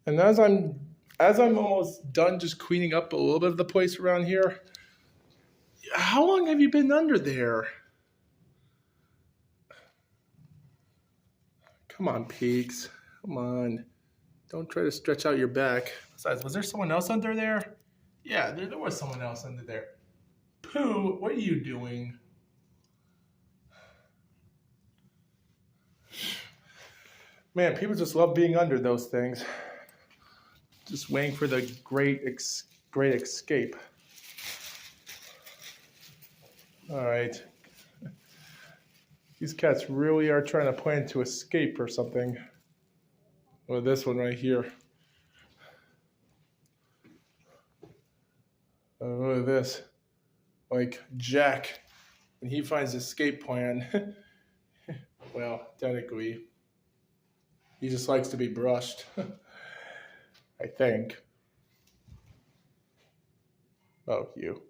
And as I'm almost done just cleaning up a little bit of the place around here, how long have you been under there? Come on, Peaks. Come on. Don't try to stretch out your back. Besides, was there someone else under there? Yeah, there was someone else under there. Pooh, what are you doing? Man, people just love being under those things. Just waiting for the great escape. All right. These cats really are trying to plan to escape or something. Or this one right here. Look at this. Like Jack, when he finds escape plan, well, technically, he just likes to be brushed. I think. Oh, you.